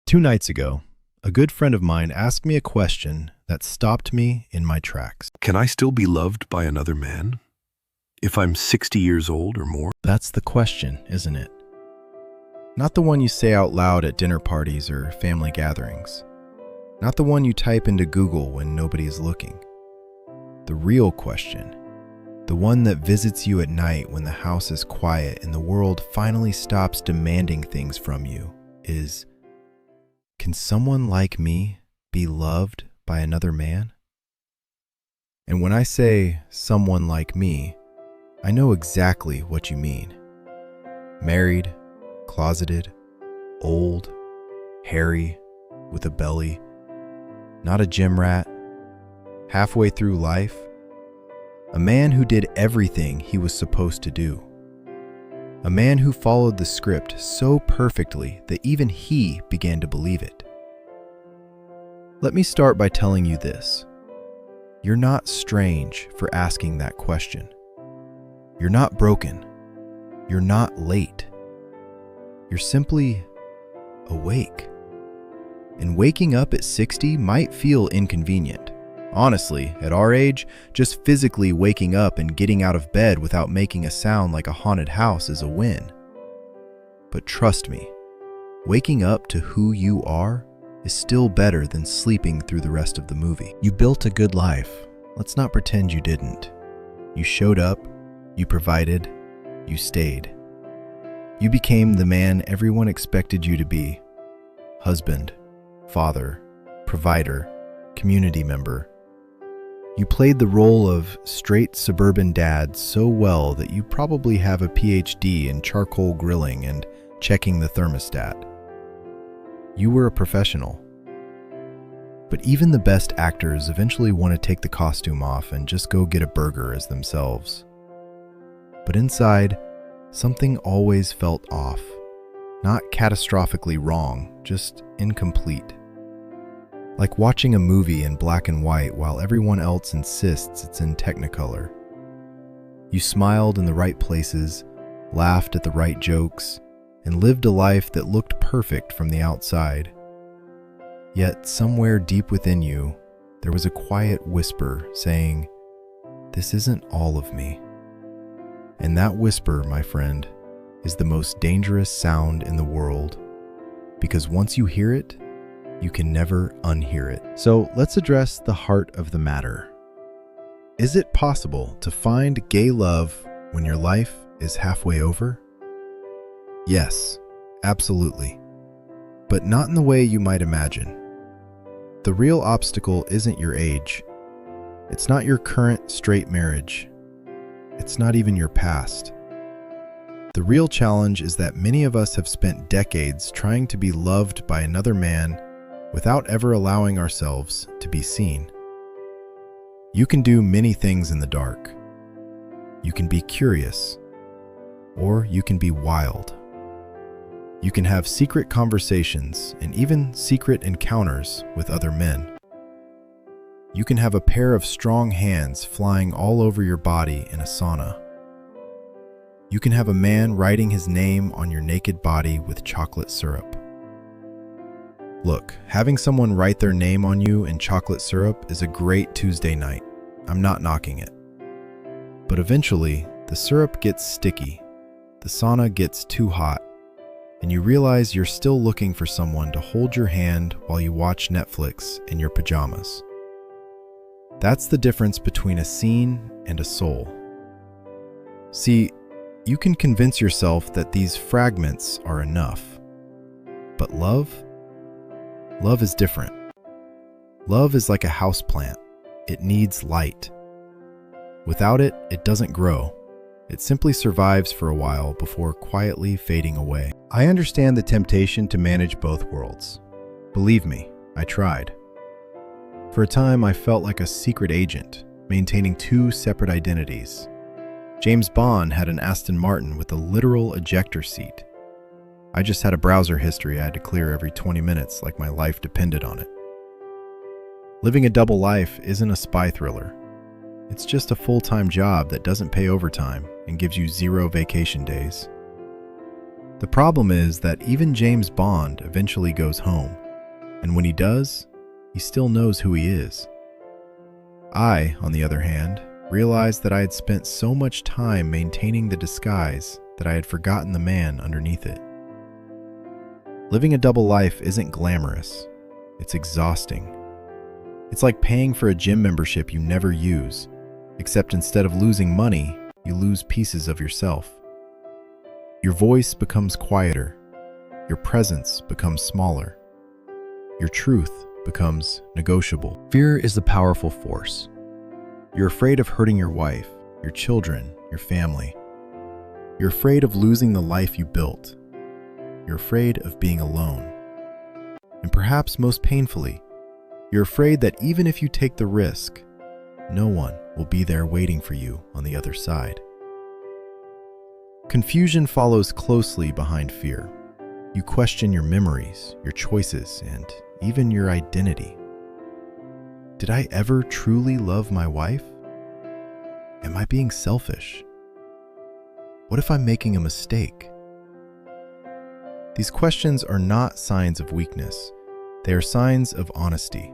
2 nights ago, a good friend of mine asked me a question that stopped me in my tracks. Can I still be loved by another man if I'm 60 years old or more? That's the question, isn't it? Not the one you say out loud at dinner parties or family gatherings. Not the one you type into Google when nobody is looking. The real question, the one that visits you at night when the house is quiet and the world finally stops demanding things from you, is, can someone like me be loved by another man? And when I say someone like me, I know exactly what you mean. Married, closeted, old, hairy, with a belly, not a gym rat, halfway through life, a man who did everything he was supposed to do. A man who followed the script so perfectly that even he began to believe it. Let me start by telling you this. You're not strange for asking that question. You're not broken. You're not late. You're simply awake. And waking up at 60 might feel inconvenient. Honestly, at our age, just physically waking up and getting out of bed without making a sound like a haunted house is a win. But trust me, waking up to who you are is still better than sleeping through the rest of the movie. You built a good life. Let's not pretend you didn't. You showed up, you provided, you stayed. You became the man everyone expected you to be. Husband, father, provider, community member. You played the role of straight suburban dad so well that you probably have a PhD in charcoal grilling and checking the thermostat. You were a professional. But even the best actors eventually want to take the costume off and just go get a burger as themselves. But inside, something always felt off. Not catastrophically wrong, just incomplete. Like watching a movie in black and white while everyone else insists it's in Technicolor. You smiled in the right places, laughed at the right jokes, and lived a life that looked perfect from the outside. Yet somewhere deep within you, there was a quiet whisper saying, "This isn't all of me." And that whisper, my friend, is the most dangerous sound in the world, because once you hear it, you can never unhear it. So let's address the heart of the matter. Is it possible to find gay love when your life is halfway over? Yes, absolutely. But not in the way you might imagine. The real obstacle isn't your age. It's not your current straight marriage. It's not even your past. The real challenge is that many of us have spent decades trying to be loved by another man without ever allowing ourselves to be seen. You can do many things in the dark. You can be curious, or you can be wild. You can have secret conversations and even secret encounters with other men. You can have a pair of strong hands flying all over your body in a sauna. You can have a man writing his name on your naked body with chocolate syrup. Look, having someone write their name on you in chocolate syrup is a great Tuesday night. I'm not knocking it. But eventually, the syrup gets sticky, the sauna gets too hot, and you realize you're still looking for someone to hold your hand while you watch Netflix in your pajamas. That's the difference between a scene and a soul. See, you can convince yourself that these fragments are enough. But love is different. Love is like a houseplant. It needs light. Without it, it doesn't grow. It simply survives for a while before quietly fading away. I understand the temptation to manage both worlds. Believe me, I tried. For a time, I felt like a secret agent, maintaining two separate identities. James Bond had an Aston Martin with a literal ejector seat. I just had a browser history I had to clear every 20 minutes like my life depended on it. Living a double life isn't a spy thriller. It's just a full-time job that doesn't pay overtime and gives you 0 vacation days. The problem is that even James Bond eventually goes home, and when he does, he still knows who he is. I, on the other hand, realized that I had spent so much time maintaining the disguise that I had forgotten the man underneath it. Living a double life isn't glamorous. It's exhausting. It's like paying for a gym membership you never use, except instead of losing money, you lose pieces of yourself. Your voice becomes quieter. Your presence becomes smaller. Your truth becomes negotiable. Fear is a powerful force. You're afraid of hurting your wife, your children, your family. You're afraid of losing the life you built. You're afraid of being alone. And perhaps most painfully, you're afraid that even if you take the risk, no one will be there waiting for you on the other side. Confusion follows closely behind fear. You question your memories, your choices, and even your identity. Did I ever truly love my wife? Am I being selfish? What if I'm making a mistake? These questions are not signs of weakness. They are signs of honesty.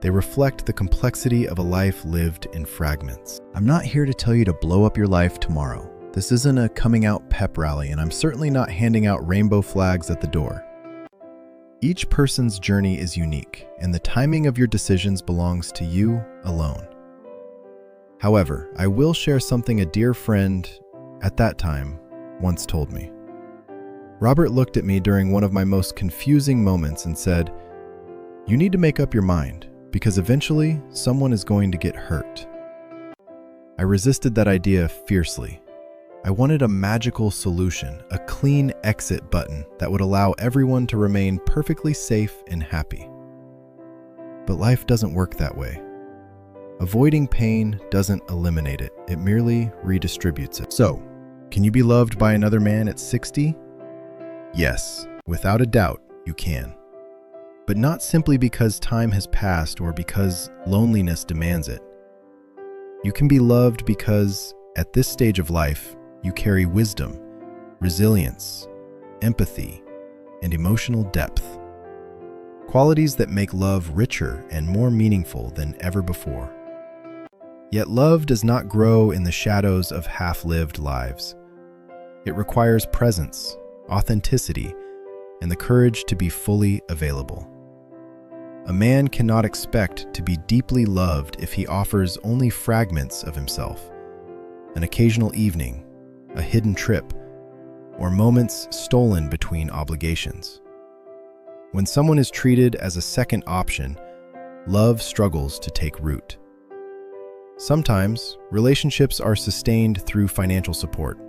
They reflect the complexity of a life lived in fragments. I'm not here to tell you to blow up your life tomorrow. This isn't a coming out pep rally, and I'm certainly not handing out rainbow flags at the door. Each person's journey is unique, and the timing of your decisions belongs to you alone. However, I will share something a dear friend, at that time, once told me. Robert looked at me during one of my most confusing moments and said, "You need to make up your mind, because eventually someone is going to get hurt." I resisted that idea fiercely. I wanted a magical solution, a clean exit button that would allow everyone to remain perfectly safe and happy. But life doesn't work that way. Avoiding pain doesn't eliminate it, it merely redistributes it. So, can you be loved by another man at 60? Yes, without a doubt, you can. But not simply because time has passed or because loneliness demands it. You can be loved because, at this stage of life, you carry wisdom, resilience, empathy, and emotional depth. Qualities that make love richer and more meaningful than ever before. Yet love does not grow in the shadows of half-lived lives. It requires presence, authenticity, and the courage to be fully available. A man cannot expect to be deeply loved if he offers only fragments of himself, an occasional evening, a hidden trip, or moments stolen between obligations. When someone is treated as a second option, love struggles to take root. Sometimes, relationships are sustained through financial support,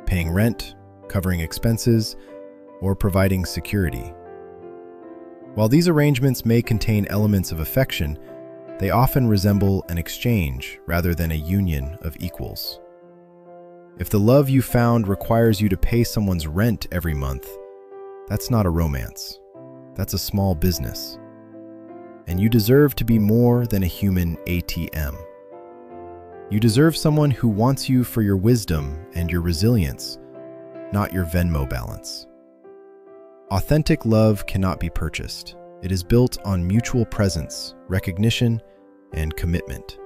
paying rent, covering expenses, or providing security. While these arrangements may contain elements of affection, they often resemble an exchange rather than a union of equals. If the love you found requires you to pay someone's rent every month, that's not a romance. That's a small business. And you deserve to be more than a human ATM. You deserve someone who wants you for your wisdom and your resilience, not your Venmo balance. Authentic love cannot be purchased. It is built on mutual presence, recognition, and commitment.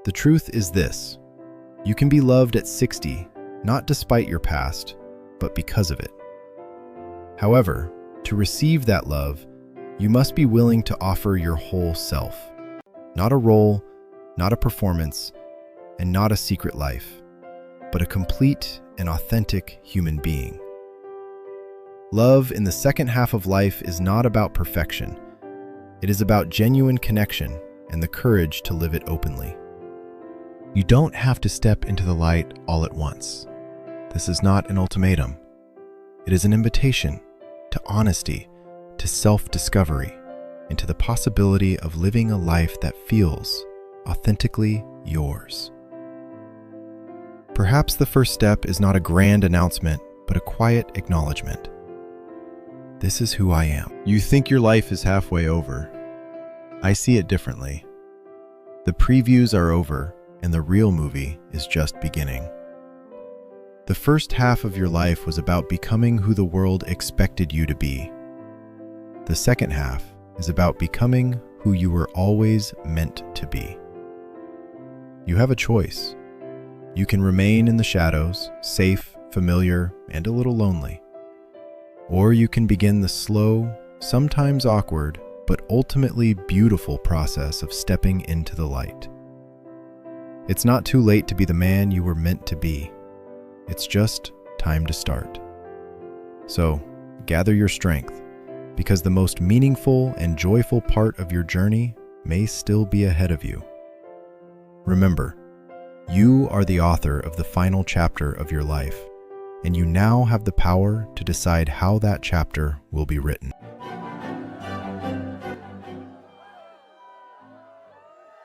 The truth is this: you can be loved at 60, not despite your past, but because of it. However, to receive that love, you must be willing to offer your whole self. Not a role, not a performance, and not a secret life, but a complete and authentic human being. Love in the second half of life is not about perfection. It is about genuine connection and the courage to live it openly. You don't have to step into the light all at once. This is not an ultimatum. It is an invitation to honesty, to self-discovery, and to the possibility of living a life that feels authentically yours. Perhaps the first step is not a grand announcement, but a quiet acknowledgement. This is who I am. You think your life is halfway over. I see it differently. The previews are over, and the real movie is just beginning. The first half of your life was about becoming who the world expected you to be. The second half is about becoming who you were always meant to be. You have a choice. You can remain in the shadows, safe, familiar, and a little lonely. Or you can begin the slow, sometimes awkward, but ultimately beautiful process of stepping into the light. It's not too late to be the man you were meant to be. It's just time to start. So, gather your strength, because the most meaningful and joyful part of your journey may still be ahead of you. Remember, you are the author of the final chapter of your life, and you now have the power to decide how that chapter will be written.